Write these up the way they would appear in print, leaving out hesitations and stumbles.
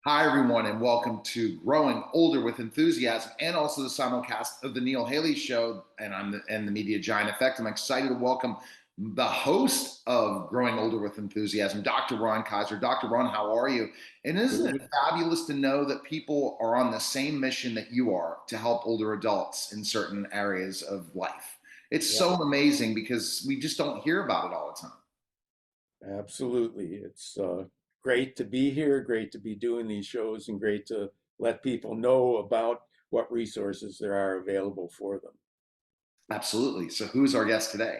Hi, everyone, and welcome to Growing Older with Enthusiasm and also the simulcast of the Neil Haley Show. And the Media Giant Effect. I'm excited to welcome the host of Growing Older with Enthusiasm, Dr. Ron Kaiser. Dr. Ron, how are you? And isn't it Good. fabulous to know that people are on the same mission that you are to help older adults in certain areas of life? It's Yeah, so amazing because we just don't hear about it all the time. absolutely. It's great to be here, great to be doing these shows, and great to let people know about what resources there are available for them. Absolutely. So, who's our guest today?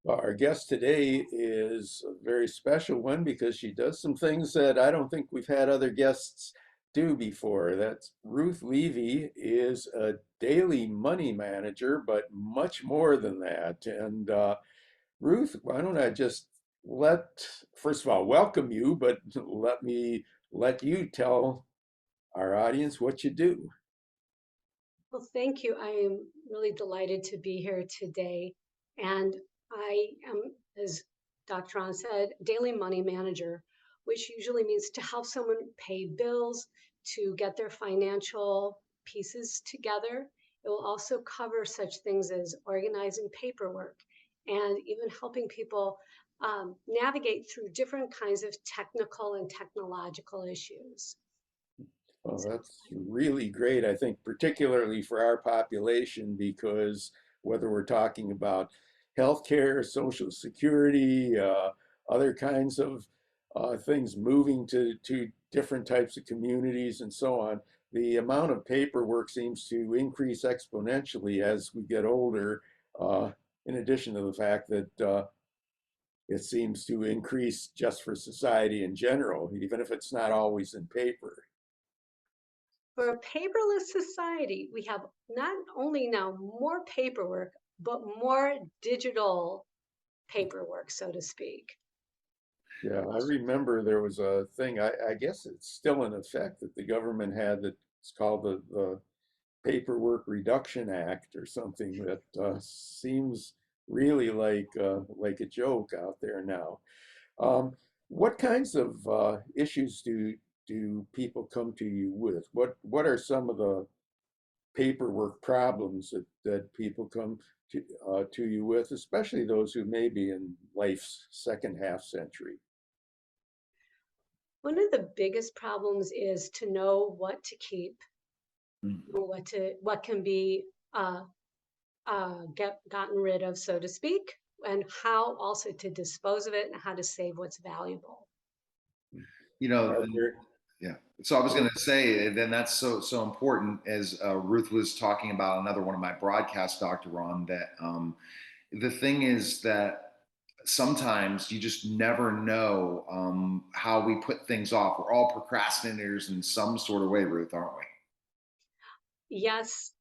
Well, our guest today is a very special one because she does some things that I don't think we've had other guests do before. That's Ruth Levy is a daily money manager, but much more than that. And Ruth, why don't I just first of all, welcome you, but let me let you tell our audience what you do. Well, thank you. I am really delighted to be here today. And I am, as Dr. Ron said, daily money manager, which usually means to help someone pay bills, to get their financial pieces together. It will also cover such things as organizing paperwork and even helping people navigate through different kinds of technical and technological issues. Well, So that's really great, I think, particularly for our population, because whether we're talking about healthcare, Social Security, other kinds of things moving to different types of communities and so on, the amount of paperwork seems to increase exponentially as we get older, in addition to the fact that it seems to increase just for society in general, even if it's not always in paper. for a paperless society, we have not only now more paperwork, but more digital paperwork, so to speak. Yeah, I remember there was a thing, I guess it's still in effect, that the government had that's called the Paperwork Reduction Act or something that seems really like a joke out there now. Um, what kinds of issues do people come to you with? What are some of the paperwork problems that people come to you with, especially those who may be in life's second half century? One of the biggest problems is to know what to keep, Mm. what can be gotten rid of, so to speak, and how also to dispose of it and how to save what's valuable. You know, Are there, Yeah. So I was are, going to say, then that's so important as Ruth was talking about another one of my broadcasts, Dr. Ron, that the thing is that sometimes you just never know how we put things off. We're all procrastinators in some sort of way, Ruth, aren't we? Yes,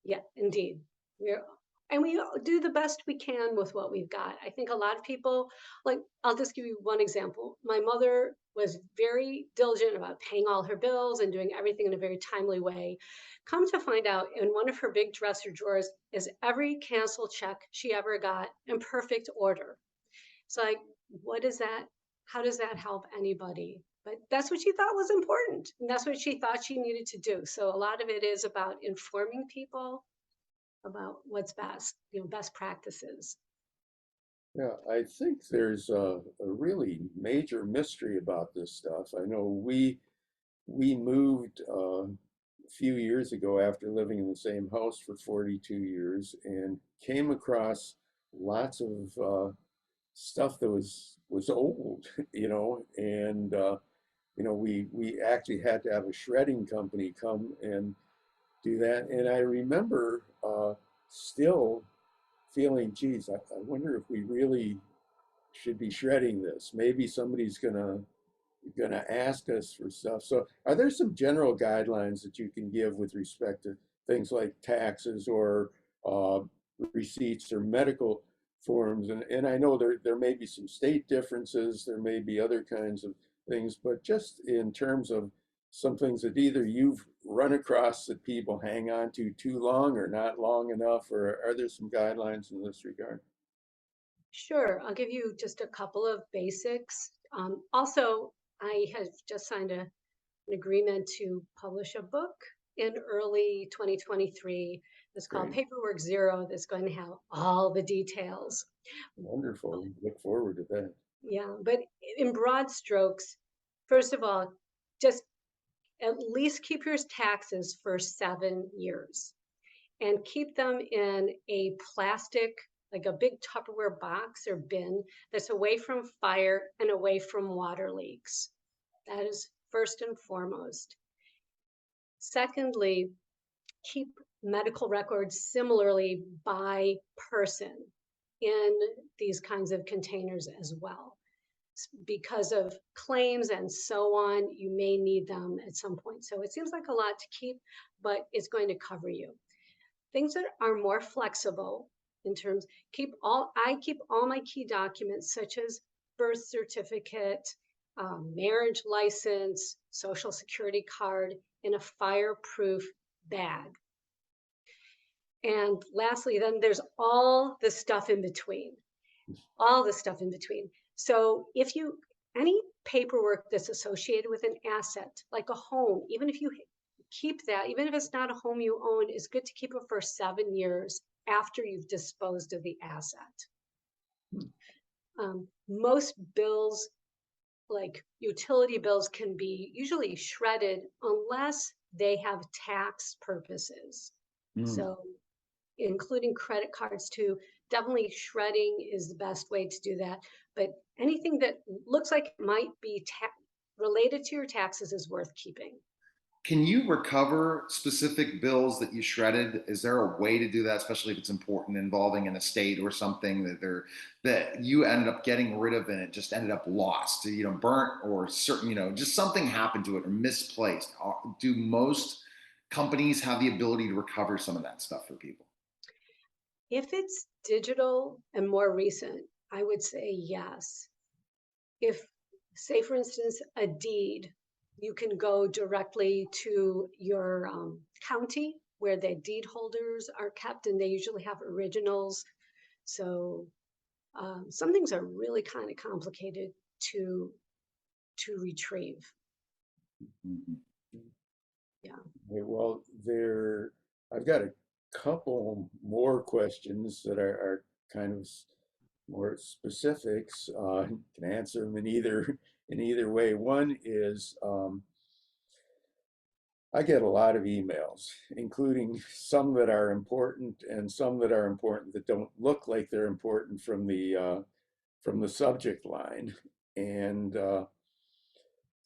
yeah, indeed. We're and we do the best we can with what we've got. I think a lot of people, like, I'll just give you one example. My mother was very diligent about paying all her bills and doing everything in a very timely way. Come to find out, in one of her big dresser drawers is every cancel check she ever got in perfect order. It's like, what is that? How does that help anybody? But that's what she thought was important. And that's what she thought she needed to do. So a lot of it is about informing people about what's best, best practices. yeah, I think there's a really major mystery about this stuff. I know we moved a few years ago after living in the same house for 42 years and came across lots of stuff that was old, and we actually had to have a shredding company come and do that. And I remember still feeling, geez, I wonder if we really should be shredding this. Maybe somebody's gonna ask us for stuff. So are there some general guidelines that you can give with respect to things like taxes or uh, receipts or medical forms? And I know there may be some state differences, there may be other kinds of things, but just in terms of some things that either you've run across that people hang on to too long or not long enough, or are there some guidelines in this regard? Sure, I'll give you just a couple of basics. Also, I have just signed a an agreement to publish a book in early 2023. It's called Great. Paperwork Zero, that's going to have all the details. Wonderful. Look forward to that. Yeah, but in broad strokes, first of all, just at least keep your taxes for 7 years and keep them in a plastic, like a big Tupperware box or bin that's away from fire and away from water leaks. That is first and foremost. Secondly, keep medical records similarly by person in these kinds of containers as well. Because of claims and so on, you may need them at some point. So it seems like a lot to keep, but it's going to cover you. Things that are more flexible in terms, I keep all my key documents such as birth certificate, marriage license, social security card in a fireproof bag. And lastly, then there's all the stuff in between, all the stuff in between. So if you, any paperwork that's associated with an asset, like a home, even if you keep that, even if it's not a home you own, it's good to keep it for 7 years after you've disposed of the asset. Most bills, like utility bills, can be usually shredded unless they have tax purposes. So including credit cards too. Definitely shredding is the best way to do that. But anything that looks like it might be related to your taxes is worth keeping. Can you recover specific bills that you shredded? Is there a way to do that, especially if it's important, involving an estate or something that you ended up getting rid of and it just ended up lost, burnt, or certain, just something happened to it or misplaced? Do most companies have the ability to recover some of that stuff for people? If it's digital and more recent, I would say yes. If, say, for instance, a deed, you can go directly to your county where the deed holders are kept, and they usually have originals. So some things are really kind of complicated to retrieve. Mhm. Yeah. Okay, well, I've got a couple more questions that are kind of more specifics. Can answer them in either way. One is I get a lot of emails, including some that are important and some that are important that don't look like they're important from the subject line. And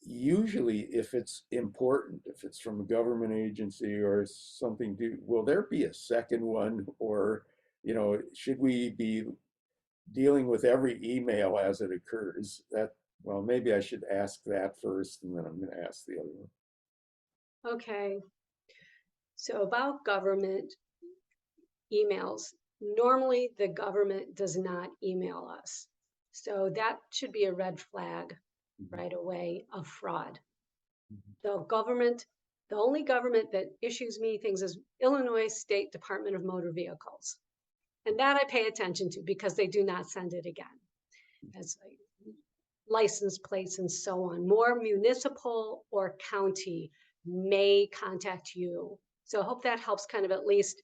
usually, if it's important, if it's from a government agency or something, will there be a second one, or should we be dealing with every email as it occurs? Well, maybe I should ask that first, and then I'm going to ask the other one. Okay. So about government emails, normally the government does not email us. So that should be a red flag right away of fraud. The only government that issues me things is Illinois State Department of Motor Vehicles. And that I pay attention to because they do not send it again. As like license plates and so on. More municipal or county may contact you. So I hope that helps kind of at least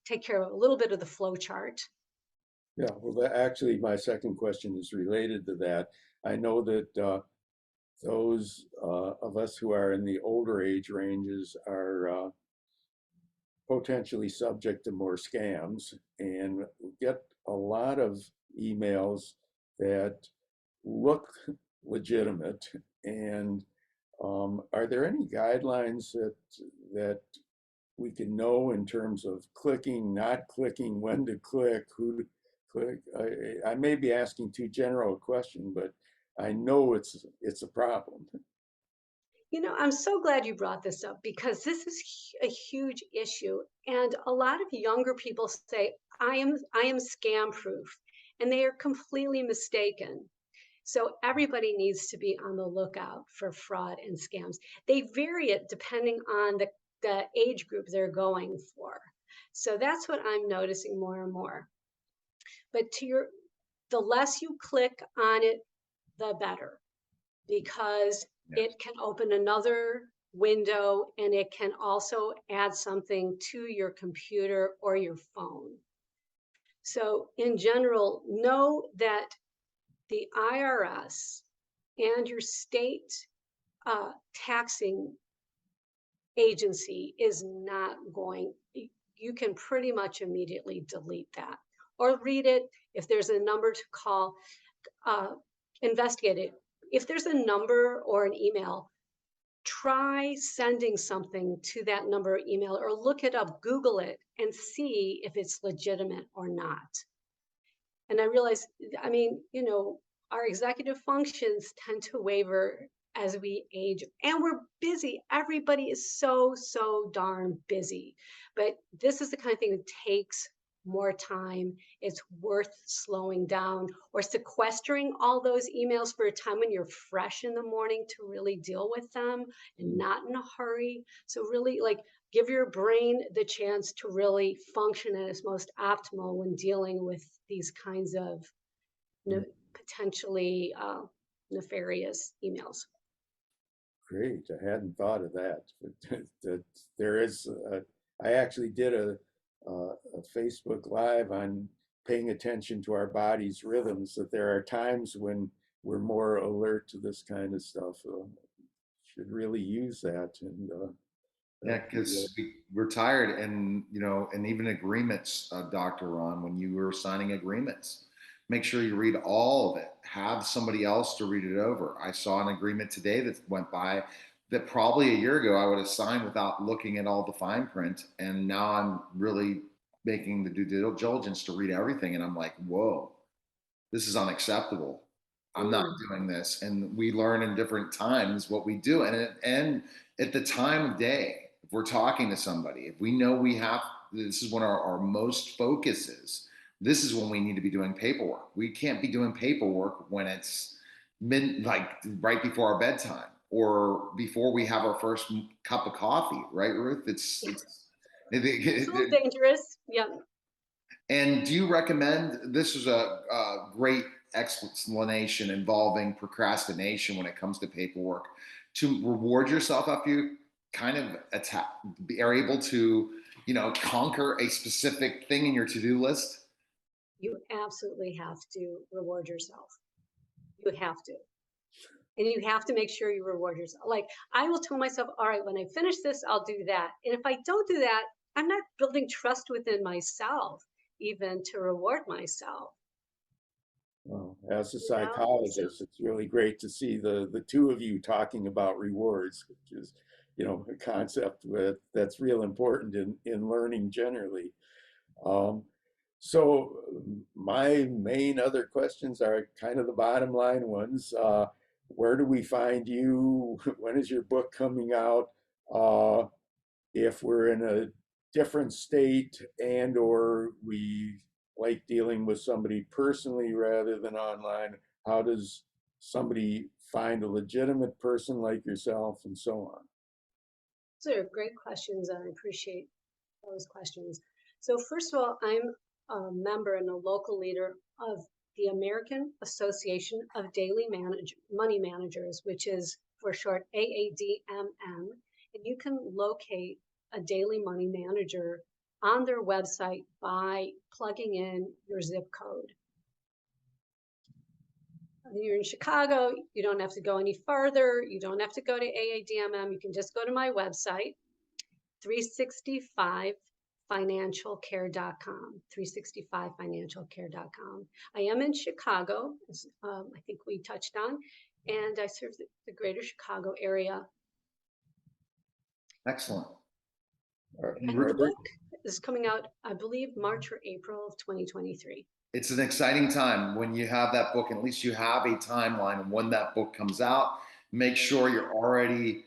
take care of a little bit of the flow chart. Yeah, well, actually, my second question is related to that. I know that those of us who are in the older age ranges are potentially subject to more scams, and we get a lot of emails that look legitimate. And are there any guidelines that we can know in terms of clicking, not clicking, when to click, who to click? I may be asking too general a question, but I know it's a problem. I'm so glad you brought this up because this is a huge issue. And a lot of younger people say, I am scam proof. And they are completely mistaken. So everybody needs to be on the lookout for fraud and scams. They vary it depending on the age group they're going for. So that's what I'm noticing more and more. But the less you click on it, the better, because Yeah. it can open another window, and it can also add something to your computer or your phone. So, in general, know that the IRS and your state taxing agency is not going, you can pretty much immediately delete that or read it. If there's a number to call, uh, investigate it. If there's a number or an email, try sending something to that number or email, or look it up, Google it, and see if it's legitimate or not. And I realized, I mean, our executive functions tend to waver as we age, and we're busy. Everybody is so darn busy. But this is the kind of thing that takes more time. It's worth slowing down or sequestering all those emails for a time when you're fresh in the morning to really deal with them and not in a hurry. So, really, like, give your brain the chance to really function at its most optimal when dealing with these kinds of Mm. potentially nefarious emails. Great. I hadn't thought of that. But that there is, I actually did a Facebook Live on paying attention to our body's rhythms, that there are times when we're more alert to this kind of stuff. Should really use that. And Yeah, that'd be, because we're tired, and and even agreements, Dr. Ron, when you were signing agreements, make sure you read all of it. Have somebody else to read it over. I saw an agreement today that went by that probably a year ago I would have signed without looking at all the fine print, and now I'm really making the due diligence to read everything, and I'm like, whoa, this is unacceptable. I'm not Mm, doing this. And we learn in different times what we do. And at the time of day, if we're talking to somebody, if we know we have, this is when our most focus is, this is when we need to be doing paperwork. We can't be doing paperwork when it's like right before our bedtime or before we have our first cup of coffee, right, Ruth? yeah, It, it's a it, little it, dangerous. Yeah. and do you recommend, this is a great explanation involving procrastination when it comes to paperwork, to reward yourself after you kind of are able to, conquer a specific thing in your to-do list? You absolutely have to reward yourself. You have to. And you have to make sure you reward yourself. Like, I will tell myself, all right, when I finish this, I'll do that. And if I don't do that, I'm not building trust within myself, even to reward myself. well, as a So, psychologist, it's really great to see the two of you talking about rewards, which is, a concept that's real important in learning generally. Um, so my main other questions are kind of the bottom line ones. Where do we find you? When is your book coming out? Uh, if we're in a different state and or we like dealing with somebody personally rather than online, how does somebody find a legitimate person like yourself and so on? those are great questions, and I appreciate those questions. So, first of all, I'm a member and a local leader of the American Association of Money Managers, which is for short AADMM. And you can locate a daily money manager on their website by plugging in your zip code. You're in Chicago, you don't have to go any further. You don't have to go to AADMM. You can just go to my website, 365financialcare.com, 365financialcare.com. I am in Chicago, as I think we touched on, and I serve the greater Chicago area. Excellent. And And the Are there, book is coming out, I believe, March or April of 2023. it's an exciting time when you have that book, and at least you have a timeline of when that book comes out. Make sure you're already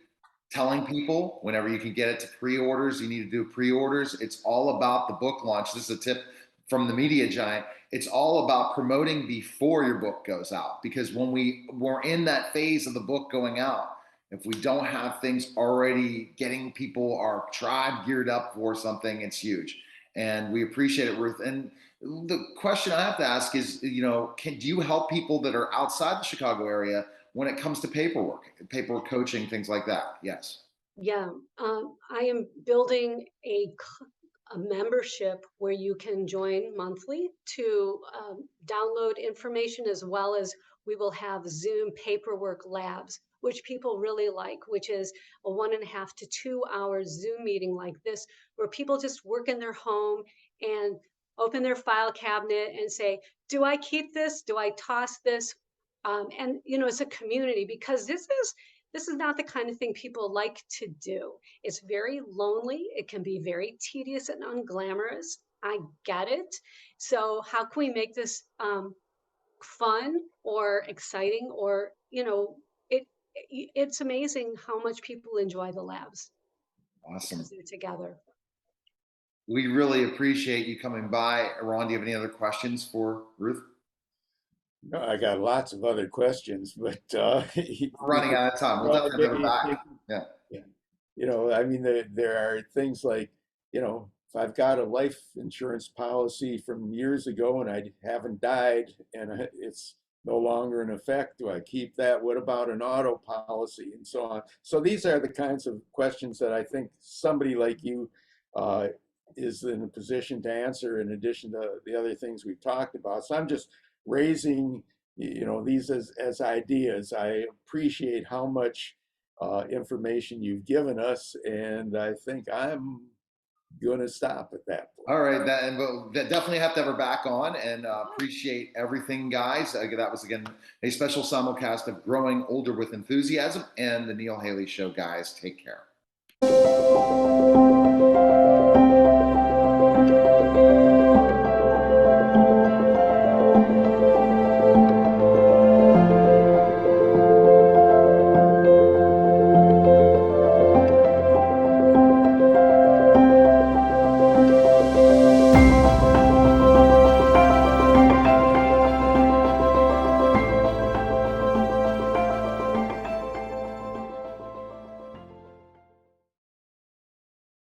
telling people whenever you can get it to pre-orders. You need to do pre-orders. It's all about the book launch. This is a tip from the media giant. It's all about promoting before your book goes out, because when we're in that phase of the book going out, if we don't have things already getting people, our tribe, geared up for something, it's huge. And we appreciate it, Ruth. And the question I have to ask is, do you help people that are outside the Chicago area when it comes to paperwork coaching, things like that. Yes. Yeah, I am building a membership where you can join monthly to download information, as well as we will have Zoom paperwork labs, which people really like, which is a 1.5 to 2 hour Zoom meeting like this, where people just work in their home and open their file cabinet and say, do I keep this? Do I toss this? And it's a community, because this is not the kind of thing people like to do. It's very lonely. It can be very tedious and unglamorous. I get it. So how can we make this fun or exciting, or it's amazing how much people enjoy the labs because Awesome. they're together. We really appreciate you coming by. Ron, do you have any other questions for Ruth? No, I got lots of other questions, but We're we running could out of time. We'll all definitely have her day. back. Yeah. Yeah. I mean, there are things like, if I've got a life insurance policy from years ago and I haven't died and it's no longer in effect, do I keep that? What about an auto policy and so on? So these are the kinds of questions that I think somebody like you uh, is in a position to answer, in addition to the other things we've talked about. So I'm just raising, these as ideas. I appreciate how much information you've given us, and I think I'm going to stop at that point. All right. And we'll definitely have to have her back on, and appreciate everything, guys. That was, again, a special simulcast of Growing Older with Enthusiasm and the Neil Haley Show, guys. Take care.